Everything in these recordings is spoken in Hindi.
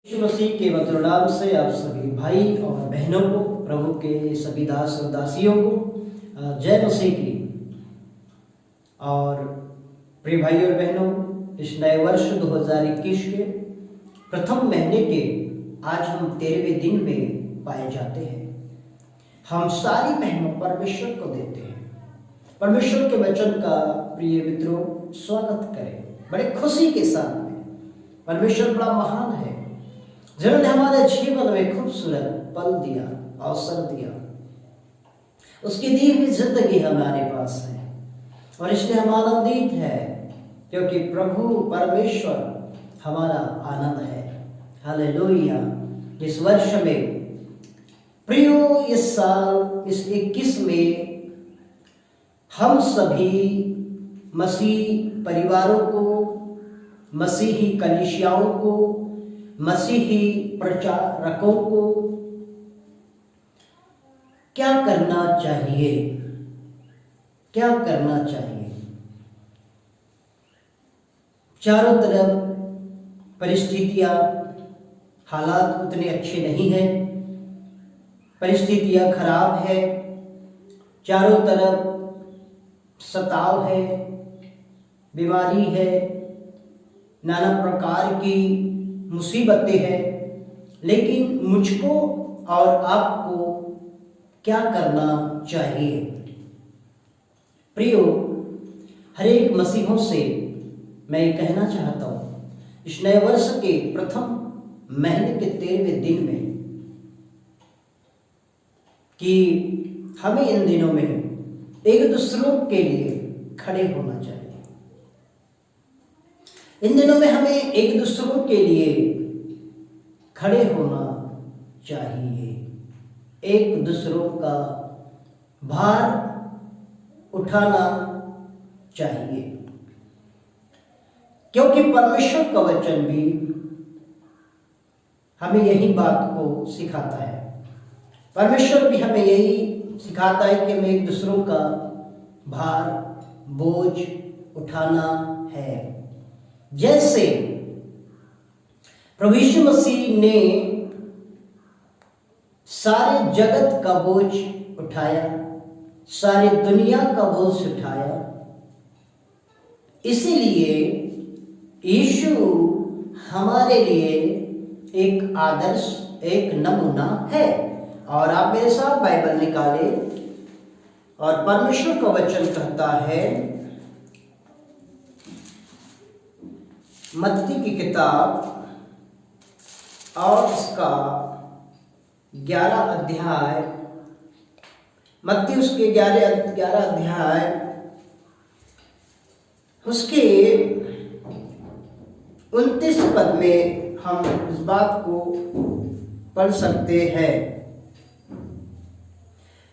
यीशु मसीह के मधुर नाम से आप सभी भाई और बहनों को, प्रभु के सभी दास और दासियों को जय मसीह की। और प्रिय भाई और बहनों, इस नए वर्ष 2021 के प्रथम महीने के आज हम 13वें दिन में पाए जाते हैं। हम सारी महिमा परमेश्वर को देते हैं। परमेश्वर के वचन का प्रिय मित्रों स्वागत करें बड़े खुशी के साथ में। परमेश्वर बड़ा महान है, जिन्होंने हमारे जीवन में खूबसूरत पल दिया, अवसर दिया। उसकी दी हुई जिंदगी हमारे पास है और इसलिए हम आनंदित है, क्योंकि प्रभु परमेश्वर हमारा आनंद है। हालेलुया। इस वर्ष में प्रियो, इस साल इस 21 में हम सभी मसीह परिवारों को, मसीही कलीसियाओं को, मसीही प्रचारकों को क्या करना चाहिए? क्या करना चाहिए? चारों तरफ परिस्थितियां, हालात उतने अच्छे नहीं हैं, परिस्थितियां खराब है, चारों तरफ सताव है, बीमारी है, नाना प्रकार की मुसीबतें हैं। लेकिन मुझको और आपको क्या करना चाहिए? प्रियो, हर एक मसीहों से मैं ये कहना चाहता हूँ, इस नए वर्ष के प्रथम महीने के 13वें दिन में, कि हमें इन दिनों में एक दूसरों के लिए खड़े होना चाहिए। इन दिनों में हमें एक दूसरों के लिए खड़े होना चाहिए, एक दूसरों का भार उठाना चाहिए, क्योंकि परमेश्वर का वचन भी हमें यही बात को सिखाता है। परमेश्वर भी हमें यही सिखाता है कि हमें एक दूसरों का भार, बोझ उठाना है। जैसे प्रभु यीशु मसीह ने सारे जगत का बोझ उठाया, सारी दुनिया का बोझ उठाया, इसीलिए यीशु हमारे लिए एक आदर्श, एक नमूना है। और आप मेरे साथ बाइबल निकाले और परमेश्वर का वचन कहता है, मत्ती की किताब और इसका 11 अध्याय, मत्ती उसके 11 अध्याय, उसके 29 पद में हम इस बात को पढ़ सकते हैं।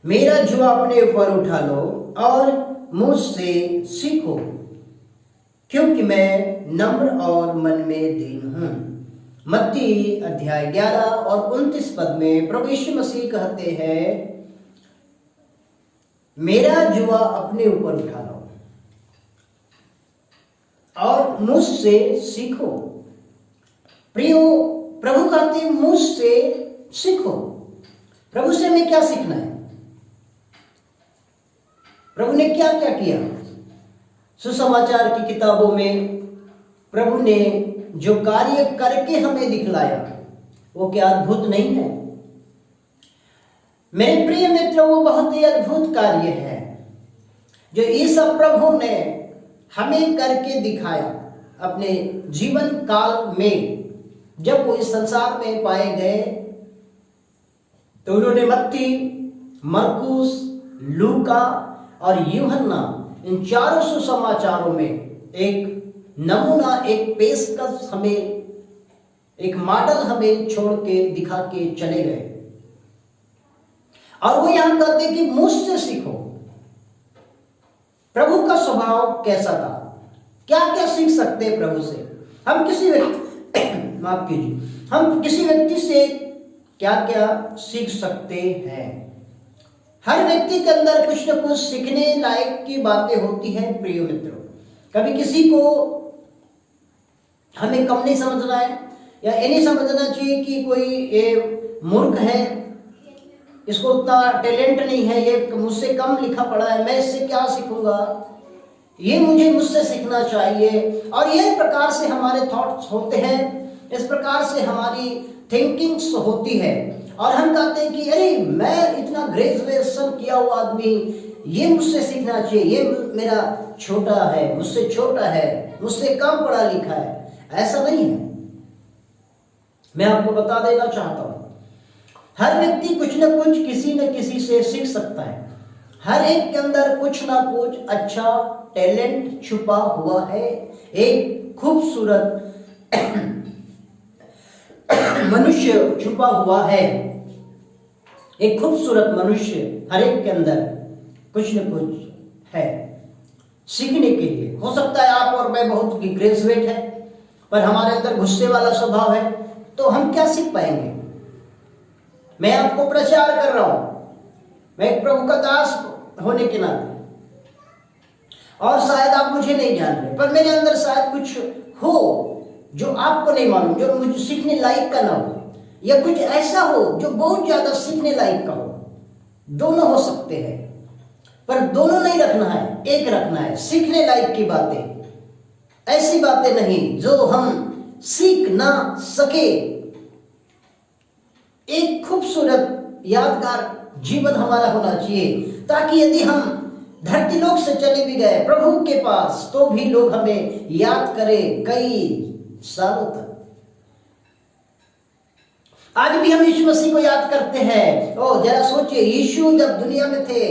मेरा जुआ अपने ऊपर उठा लो और मुझसे सीखो, क्योंकि मैं नम्र और मन में दीन हूं। मत्ती अध्याय 11 और 29 पद में प्रभु यीशु मसीह कहते हैं, मेरा जुआ अपने ऊपर उठा लो और मुझसे सीखो। प्रियो, प्रभु कहते हैं मुझसे सीखो। प्रभु से हमें क्या सीखना है? प्रभु ने क्या क्या किया? सुसमाचार की किताबों में प्रभु ने जो कार्य करके हमें दिखलाया, वो क्या अद्भुत नहीं है? मेरे प्रिय मित्रों, वो बहुत ही अद्भुत कार्य है जो ईसा प्रभु ने हमें करके दिखाया अपने जीवन काल में। जब वो इस संसार में पाए गए तो उन्होंने मत्ती, मरकुस, लूका और यूहन्ना, इन चारों सुसमाचारों में एक नमूना, एक पेशकश हमें, एक मॉडल हमें छोड़ के दिखा के चले गए। और वो यहां कहते कि मुझसे सीखो। प्रभु का स्वभाव कैसा था? क्या क्या सीख सकते हैं प्रभु से? हम किसी व्यक्ति माफ कीजिए, हम किसी व्यक्ति से क्या क्या सीख सकते हैं? हर व्यक्ति के अंदर कुछ न कुछ सीखने लायक की बातें होती हैं। प्रिय मित्रों, कभी किसी को हमें कम नहीं समझना है, या ये नहीं समझना चाहिए कि कोई ये मूर्ख है, इसको उतना टैलेंट नहीं है, ये मुझसे कम लिखा पढ़ा है, मैं इससे क्या सीखूंगा, ये मुझे मुझसे सीखना चाहिए। और ये प्रकार से हमारे थॉट्स होते हैं, इस प्रकार से हमारी थिंकिंग्स होती है और हम कहते हैं कि अरे मैं इतना ग्रेजुएशन किया हुआ आदमी, ये मुझसे सीखना चाहिए, ये मेरा छोटा है, मुझसे छोटा है, मुझसे कम पढ़ा लिखा है। ऐसा नहीं है। मैं आपको बता देना चाहता हूं, हर व्यक्ति कुछ न कुछ किसी न किसी से सीख सकता है। हर एक के अंदर कुछ ना कुछ अच्छा टैलेंट छुपा हुआ है। एक खूबसूरत मनुष्य छुपा हुआ है, एक खूबसूरत मनुष्य हर एक के अंदर कुछ न कुछ है सीखने के लिए। हो सकता है आप और मैं बहुत ग्रेजुएट है, पर हमारे अंदर गुस्से वाला स्वभाव है, तो हम क्या सीख पाएंगे। मैं आपको प्रचार कर रहा हूं, मैं एक प्रभु का दास होने के नाते, और शायद आप मुझे नहीं जान रहे, पर मेरे अंदर शायद कुछ हो जो आपको नहीं मालूम, जो मुझे सीखने लायक का ना हो, या कुछ ऐसा हो जो बहुत ज्यादा सीखने लायक का हो। दोनों हो सकते हैं, पर दोनों नहीं रखना है, एक रखना है। सीखने लायक की बातें, ऐसी बातें नहीं जो हम सीख ना सके। एक खूबसूरत यादगार जीवन हमारा होना चाहिए, ताकि यदि हम धरती लोक से चले भी गए प्रभु के पास, तो भी लोग हमें याद करें कई सालों तक। आज भी हम यीशु मसीह को याद करते हैं। ओ जरा सोचिए, यीशु जब दुनिया में थे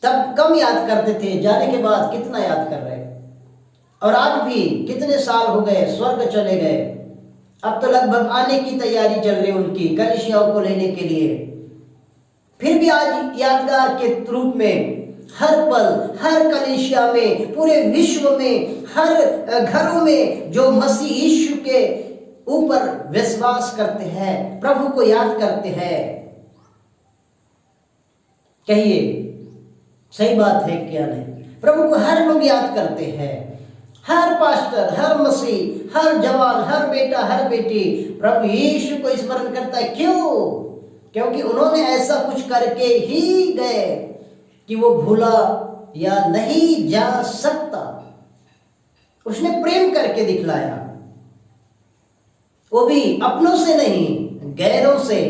तब कम याद करते थे, जाने के बाद कितना याद कर रहे। और आज भी कितने साल हो गए, स्वर्ग चले गए, अब तो लगभग आने की तैयारी चल रही उनकी कलीसियाओं को लेने के लिए। फिर भी आज यादगार के रूप में हर पल, हर कलीसिया में, पूरे विश्व में, हर घरों में जो मसीह यीशु के ऊपर विश्वास करते हैं, प्रभु को याद करते हैं। कहिए सही बात है क्या नहीं? प्रभु को हर लोग याद करते हैं, हर पास्टर, हर मसीह, हर जवान, हर बेटा, हर बेटी प्रभु यीशु को स्मरण करता है। क्यों? क्योंकि उन्होंने ऐसा कुछ करके ही गए कि वो भूला या नहीं जा सकता। उसने प्रेम करके दिखलाया, वो भी अपनों से नहीं, गैरों से।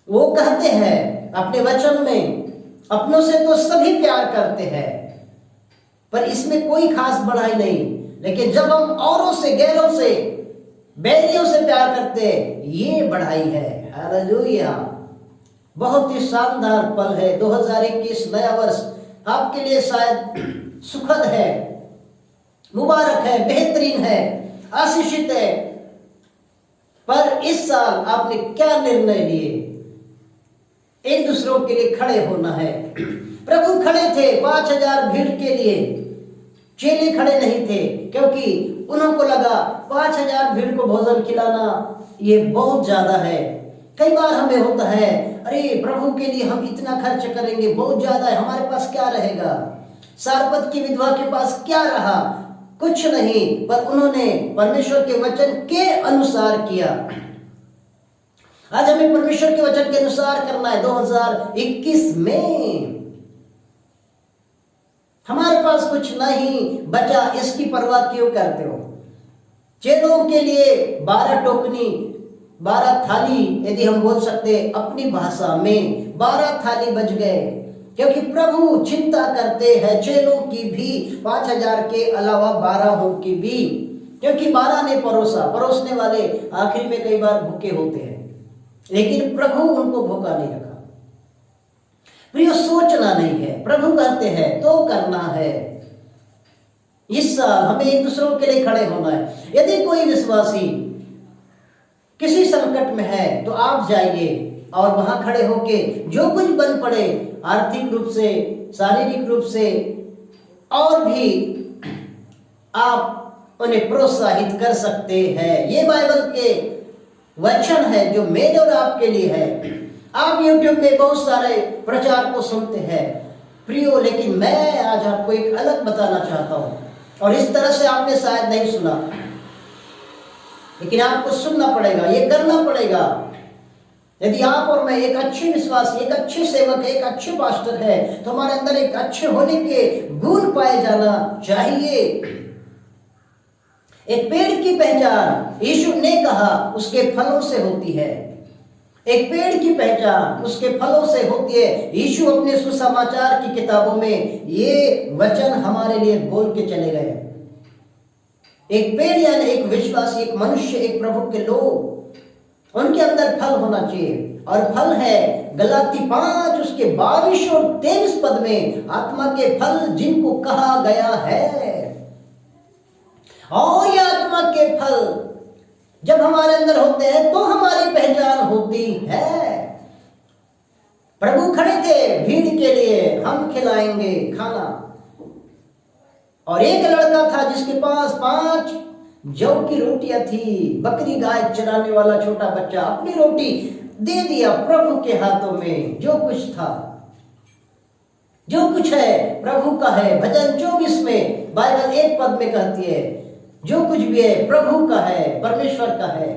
वो कहते हैं अपने वचन में, अपनों से तो सभी प्यार करते हैं, पर इसमें कोई खास बढ़ाई नहीं। लेकिन जब हम औरों से, गैरों से, बैरियों से प्यार करते हैं, ये बढ़ाई है। हालेलुया! बहुत ही शानदार पल है। 2021 नया वर्ष आपके लिए शायद सुखद है, मुबारक है, बेहतरीन है, आशीषित है। पर इस साल आपने क्या निर्णय लिए? एक दूसरों के लिए खड़े होना है। प्रभु खड़े थे 5000 भीड़ के लिए, चेले खड़े नहीं थे, क्योंकि उनको लगा 5000 भीड़ को भोजन खिलाना ये बहुत ज्यादा है। कई बार हमें होता है, अरे प्रभु के लिए हम इतना खर्च करेंगे, बहुत ज्यादा है, हमारे पास क्या रहेगा? सारपत की विधवा के पास क्या रहा? कुछ नहीं। पर उन्होंने परमेश्वर के वचन के अनुसार किया। आज हमें परमेश्वर के वचन के अनुसार करना है। 2021 में हमारे पास कुछ नहीं बचा, इसकी परवाह क्यों करते हो? चेलों के लिए 12 टोकनी, 12 थाली, यदि हम बोल सकते अपनी भाषा में, 12 थाली बच गए, क्योंकि प्रभु चिंता करते हैं चेलों की भी, 5000 के अलावा 12 की भी, क्योंकि 12 ने परोसा। परोसने वाले आखिर में कई बार भूखे होते हैं, लेकिन प्रभु उनको भूखा नहीं रखा। प्रिय, सोचना नहीं है, प्रभु कहते हैं तो करना है। इस साल हमें एक दूसरों के लिए खड़े होना है। यदि कोई विश्वासी किसी संकट में है तो आप जाइए और वहां खड़े होके जो कुछ बन पड़े, आर्थिक रूप से, शारीरिक रूप से, और भी आप उन्हें प्रोत्साहित कर सकते हैं। ये बाइबल के वचन है जो मेरे और आपके लिए है। आप YouTube में बहुत सारे प्रचार को सुनते हैं प्रियो, लेकिन मैं आज आपको एक अलग बताना चाहता हूं, और इस तरह से आपने शायद नहीं सुना। लेकिन आपको सुनना पड़ेगा, ये करना पड़ेगा। यदि आप और मैं एक अच्छे विश्वासी, एक अच्छे सेवक, एक अच्छे पास्टर है, तो हमारे अंदर एक अच्छे होने के गुण पाए जाना चाहिए। एक पेड़ की पहचान यीशु ने कहा उसके फलों से होती है। एक पेड़ की पहचान उसके फलों से होती है। यीशु अपने सुसमाचार की किताबों में ये वचन हमारे लिए बोल के चले गए। एक पेड़ यानी एक विश्वासी, एक मनुष्य, एक प्रभु के लोग, उनके अंदर फल होना चाहिए। और फल है गलाती 5 उसके 22 और 23 पद में आत्मा के फल जिनको कहा गया है। और ये आत्मा के फल जब हमारे अंदर होते हैं तो हमारी पहचान होती है। प्रभु खड़े थे भीड़ के लिए, हम खिलाएंगे खाना। और एक लड़का था जिसके पास 5 जौ की रोटियां थी। बकरी गाय चराने वाला छोटा बच्चा अपनी रोटी दे दिया प्रभु के हाथों में। जो कुछ था, जो कुछ है प्रभु का है। भजन 24 में बाइबल 1 पद में कहती है, जो कुछ भी है प्रभु का है, परमेश्वर का है।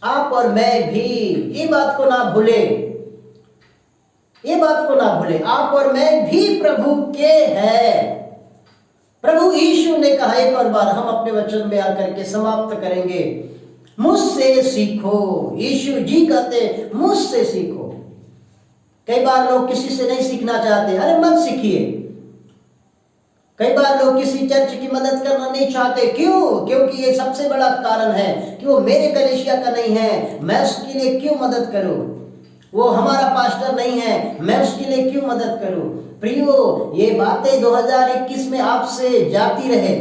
आप और मैं भी ये बात को ना भूले, ये बात को ना भूले, आप और मैं भी प्रभु के हैं। प्रभु यीशु ने कहा, एक और बार हम अपने वचन में आकर के समाप्त करेंगे, मुझसे सीखो। यीशु जी कहते मुझसे सीखो। कई बार लोग किसी से नहीं सीखना चाहते, अरे मत सीखिए। कई बार लोग किसी चर्च की मदद करना नहीं चाहते, क्यों? क्योंकि ये सबसे बड़ा कारण है कि वो मेरे कलीसिया का नहीं है, मैं उसके लिए क्यों मदद करूं? वो हमारा पास्टर नहीं है, मैं उसके लिए क्यों मदद करूं? प्रियो, ये बातें 2021 में आपसे जाती रहे।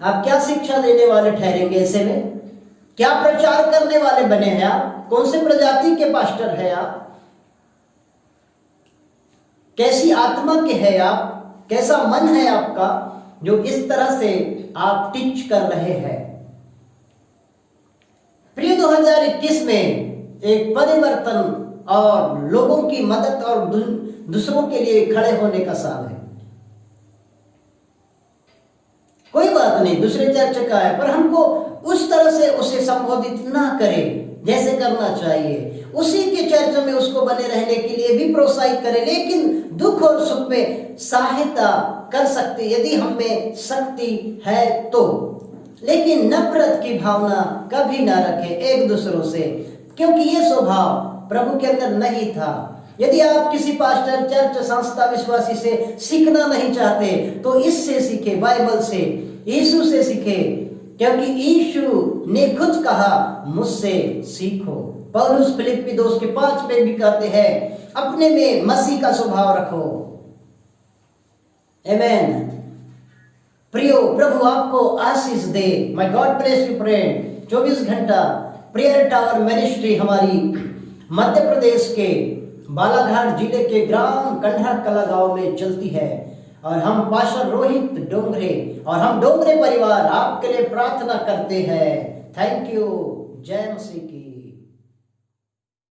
आप क्या शिक्षा देने वाले ठहरेंगे ऐसे में? क्या प्रचार करने वाले बने हैं आप? कौन से प्रजाति के पास्टर हैं आप? कैसी आत्मा के हैं आप? कैसा मन है आपका जो इस तरह से आप टीच कर रहे हैं? प्रिय 2021 में एक परिवर्तन और लोगों की मदद और दूसरों के लिए खड़े होने का साल है। कोई बात नहीं, दूसरे चर्च का है, पर हमको उस तरह से उसे संबोधित ना करें जैसे करना चाहिए। उसी के चर्च में उसको बने रहने के लिए भी प्रोत्साहित करें, लेकिन दुख और सुख में सहायता कर सकते यदि हम में शक्ति है तो। लेकिन नफरत की भावना कभी ना रखें एक दूसरों से, क्योंकि ये स्वभाव प्रभु के अंदर नहीं था। यदि आप किसी पास्टर, चर्च, संस्था, विश्वासी से सीखना नहीं चाहते तो इससे सीखे, बाइबल से, यीशु से सीखे, क्योंकि यीशु ने खुद कहा मुझसे सीखो। पौलुस फिलिप्पी 2:5 में भी कहते हैं, अपने में मसीह का स्वभाव रखो। आमेन। प्रियो, प्रभु आपको आशीष दे। May God bless you friend. 24 घंटा प्रेयर टावर मिनिस्ट्री हमारी मध्य प्रदेश के बालाघाट जिले के ग्राम कंढा कला गांव में चलती है। और हम पास्टर रोहित डोंगरे और हम डोंगरे परिवार आपके लिए प्रार्थना करते हैं। Thank you. जय मसीह की।